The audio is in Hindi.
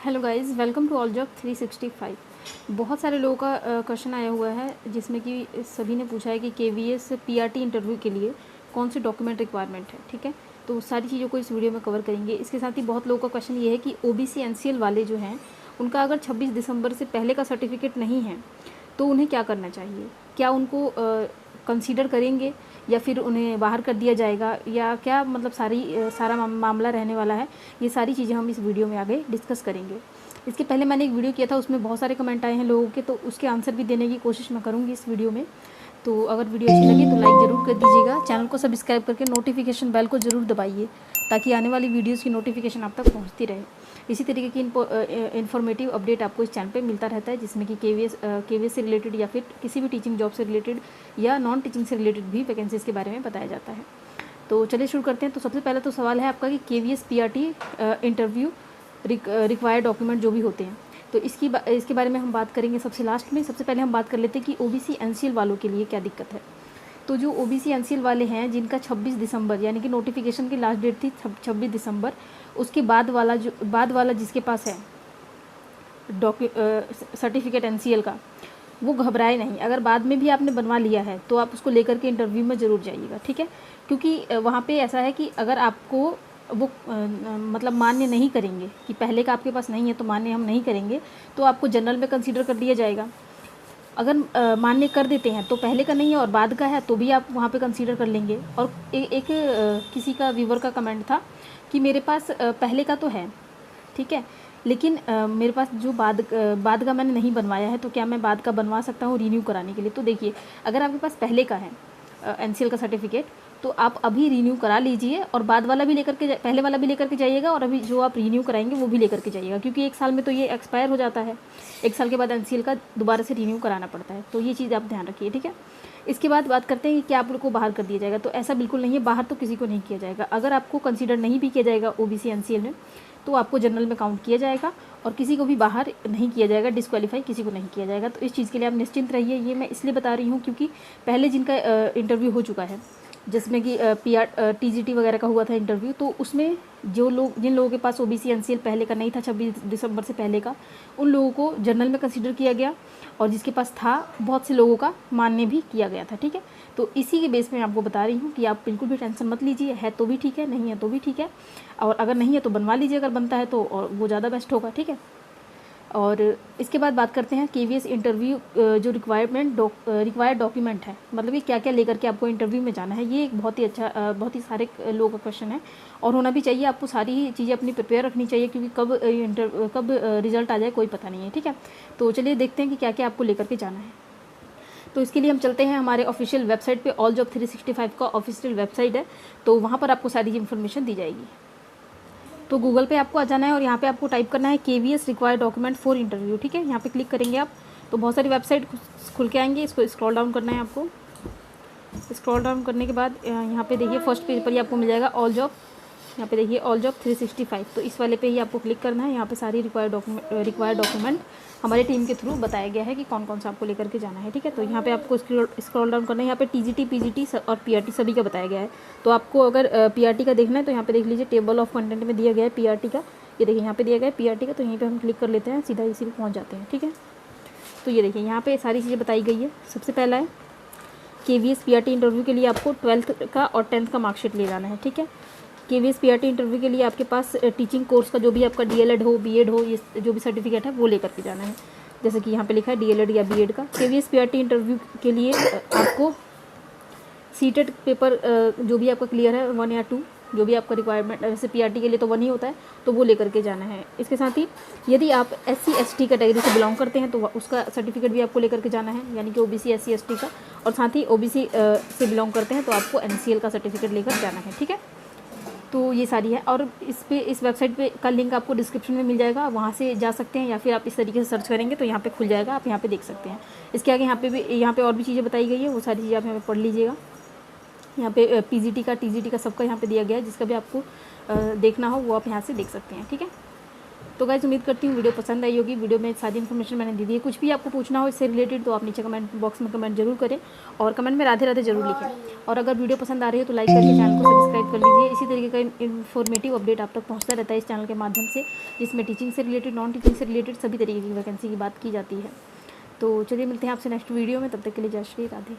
Hello guys, welcome to all job 365। बहुत सारे लोगों का क्वेश्चन आया हुआ है जिसमें कि सभी ने पूछा है कि केवीएस पीआरटी इंटरव्यू के लिए कौन सी डॉक्यूमेंट रिक्वायरमेंट है। ठीक है, तो सारी चीज़ों को इस वीडियो में कवर करेंगे। इसके साथ ही बहुत लोगों का क्वेश्चन ये है कि ओबीसी एनसीएल वाले जो हैं उनका अगर 26 दिसंबर से पहले का सर्टिफिकेट नहीं है तो उन्हें क्या करना चाहिए, क्या उनको कंसीडर करेंगे या फिर उन्हें बाहर कर दिया जाएगा, या क्या मतलब सारा मामला रहने वाला है। ये सारी चीज़ें हम इस वीडियो में आगे डिस्कस करेंगे। इसके पहले मैंने एक वीडियो किया था, उसमें बहुत सारे कमेंट आए हैं लोगों के, तो उसके आंसर भी देने की कोशिश मैं करूँगी इस वीडियो में। तो अगर वीडियो अच्छी लगी तो लाइक ज़रूर कर दीजिएगा, चैनल को सब्सक्राइब करके नोटिफिकेशन बेल को ज़रूर दबाइए ताकि आने वाली वीडियोज़ की नोटिफिकेशन आप तक पहुँचती रहे। इसी तरीके की इन्फॉर्मेटिव अपडेट आपको इस चैनल पे मिलता रहता है, जिसमें कि केवीएस से रिलेटेड या फिर किसी भी टीचिंग जॉब से रिलेटेड या नॉन टीचिंग से रिलेटेड भी वैकेंसीज़ के बारे में बताया जाता है। तो चलिए शुरू करते हैं। तो सबसे पहले तो सवाल है आपका कि KVS PRT interview required document जो भी होते हैं, तो इसके बारे में हम बात करेंगे सबसे लास्ट में। सबसे पहले हम बात कर लेते हैं कि ओबीसी एनसीएल वालों के लिए क्या दिक्कत है। तो जो ओबीसी एनसीएल वाले हैं जिनका 26 दिसंबर यानी कि नोटिफिकेशन की लास्ट डेट थी 26 दिसंबर, उसके बाद वाला जिसके पास है सर्टिफिकेट एनसीएल का, वो घबराए नहीं। अगर बाद में भी आपने बनवा लिया है तो आप उसको लेकर के इंटरव्यू में ज़रूर जाइएगा, ठीक है। क्योंकि वहाँ पे ऐसा है कि अगर आपको वो मतलब मान्य नहीं करेंगे कि पहले का आपके पास नहीं है तो मान्य हम नहीं करेंगे, तो आपको जनरल में कंसीडर कर दिया जाएगा। अगर मान्य कर देते हैं तो पहले का नहीं है और बाद का है तो भी आप वहाँ पे कंसीडर कर लेंगे। और एक किसी का व्यूवर का कमेंट था कि मेरे पास पहले का तो है, ठीक है, लेकिन मेरे पास जो बाद का मैंने नहीं बनवाया है, तो क्या मैं बाद का बनवा सकता हूँ रीन्यू कराने के लिए। तो देखिए, अगर आपके पास पहले का है एनसीएल का सर्टिफिकेट, तो आप अभी रीन्यू करा लीजिए और बाद वाला भी लेकर के पहले वाला भी लेकर के जाइएगा और अभी जो आप रीन्यू कराएंगे वो भी लेकर के जाइएगा, क्योंकि 1 साल में तो ये एक्सपायर हो जाता है। 1 साल के बाद एनसीएल का दोबारा से रीन्यू कराना पड़ता है, तो ये चीज़ आप ध्यान रखिए, ठीक है। इसके बाद बात करते हैं कि क्या आपको बाहर कर दिया जाएगा। तो ऐसा बिल्कुल नहीं है, बाहर तो किसी को नहीं किया जाएगा। अगर आपको कंसीडर नहीं भी किया जाएगा ओबीसी एनसीएल में, तो आपको जनरल में काउंट किया जाएगा और किसी को भी बाहर नहीं किया जाएगा, डिस्क्वालीफाई किसी को नहीं किया जाएगा। तो इस चीज़ के लिए आप निश्चिंत रहिए। ये मैं इसलिए बता रही हूँ क्योंकि पहले जिनका इंटरव्यू हो चुका है, जिसमें कि टीजीटी वगैरह का हुआ था इंटरव्यू, तो उसमें जिन लोगों के पास ओबीसी एनसीएल पहले का नहीं था 26 दिसंबर से पहले का, उन लोगों को जनरल में कंसीडर किया गया और जिसके पास था बहुत से लोगों का मान्य भी किया गया था, ठीक है। तो इसी के बेस में आपको बता रही हूँ कि आप बिल्कुल भी टेंशन मत लीजिए, है तो भी ठीक है, नहीं है तो भी ठीक है, और अगर नहीं है तो बनवा लीजिए, अगर बनता है तो और वो ज़्यादा बेस्ट होगा, ठीक है। और इसके बाद बात करते हैं केवीएस इंटरव्यू जो रिक्वायर्ड डॉक्यूमेंट है, मतलब ये क्या क्या लेकर के आपको इंटरव्यू में जाना है। ये एक बहुत ही सारे लोगों का क्वेश्चन है और होना भी चाहिए। आपको सारी चीज़ें अपनी प्रिपेयर रखनी चाहिए, क्योंकि कब रिजल्ट आ जाए कोई पता नहीं है, ठीक है। तो चलिए देखते हैं कि क्या क्या आपको लेकर के जाना है। तो इसके लिए हम चलते हैं हमारे ऑफिशियल वेबसाइट पे। ऑल जॉब 365 का ऑफिशियल वेबसाइट है, तो वहाँ पर आपको सारी इन्फॉर्मेशन दी जाएगी। तो गूगल पे आपको आ जाना है और यहाँ पे आपको टाइप करना है KVS required document for interview, ठीक है। यहाँ पे क्लिक करेंगे आप तो बहुत सारी वेबसाइट खुल के आएंगे। इसको स्क्रॉल डाउन करना है आपको। स्क्रॉल डाउन करने के बाद यहाँ पे देखिए फर्स्ट पेज पर ही आपको मिल जाएगा ऑल जॉब। यहाँ पे देखिए ऑल जॉब 365, तो इस वाले पे ही आपको क्लिक करना है। यहाँ पे सारी रिक्वायर्ड डॉक्यूमेंट हमारे टीम के थ्रू बताया गया है कि कौन कौन सा आपको लेकर के जाना है, ठीक है। तो यहाँ पे आपको स्क्रॉल डाउन करना है। यहाँ पे टीजीटी, पीजीटी और पीआरटी सभी का बताया गया है। तो आपको अगर पीआरटी का देखना है तो यहाँ पे देख लीजिए, टेबल ऑफ कंटेंट में दिया गया है पीआरटी का। ये देखिए यहाँ पे दिया गया है पीआरटी का, तो यहीं पर हम क्लिक कर लेते हैं, सीधा इसी पर पहुँच जाते हैं, ठीक है। तो ये देखिए यहाँ पर सारी चीज़ें बताई गई है। सबसे पहला है केवीएस पीआरटी इंटरव्यू के लिए आपको 12th का और 10th का मार्कशीट ले जाना है, ठीक है। केवीएस पीआरटी इंटरव्यू के लिए आपके पास टीचिंग कोर्स का जो भी आपका डीएलएड हो, बीएड हो, ये जो भी सर्टिफिकेट है वो लेकर के जाना है। जैसे कि यहाँ पे लिखा है डीएलएड या बीएड का। केवीएस पीआरटी इंटरव्यू के लिए आपको सीटेट पेपर जो भी आपका क्लियर है 1 या 2, जो भी आपका रिक्वायरमेंट, वैसे पीआरटी के लिए तो 1 ही होता है, तो वो लेकर के जाना है। इसके साथ ही यदि आप SC ST कैटेगरी से बिलोंग करते हैं तो उसका सर्टिफिकेट भी आपको लेकर के जाना है, यानी कि OBC SC ST का। और साथ ही OBC से बिलोंग करते हैं तो आपको NCL का सर्टिफिकेट लेकर जाना है, ठीक है। तो ये सारी है और इस वेबसाइट पे का लिंक आपको डिस्क्रिप्शन में मिल जाएगा, वहाँ से जा सकते हैं, या फिर आप इस तरीके से सर्च करेंगे तो यहाँ पे खुल जाएगा, आप यहाँ पे देख सकते हैं। इसके आगे यहाँ पे और भी चीज़ें बताई गई है, वो सारी चीज़ें आप यहाँ पे पढ़ लीजिएगा। यहाँ पे पीजीटी का, टीजीटी का सबका यहाँ पे दिया गया है, जिसका भी आपको देखना हो वो आप यहाँ से देख सकते हैं, ठीक है। तो गाइस उम्मीद करती हूँ वीडियो पसंद आई होगी। वीडियो में सारी इन्फॉर्मेशन मैंने दे दी है। कुछ भी आपको पूछना हो इससे रिलेटेड तो आप नीचे कमेंट बॉक्स में कमेंट जरूर करें और कमेंट में राधे राधे जरूर लिखें। और अगर वीडियो पसंद आ रही है तो लाइक करके चैनल को सब्सक्राइब कर लीजिए। इसी तरीके का इन्फॉर्मेटिव अपडेट आप तक पहुँचता रहता है इस चैनल के माध्यम से, जिसमें टीचिंग से रिलेटेड, नॉन टीचिंग से रिलेटेड सभी तरीके की वैकेंसी की बात की जाती है। तो चलिए मिलते हैं आपसे नेक्स्ट वीडियो में, तब तक के लिए जय श्री राधे।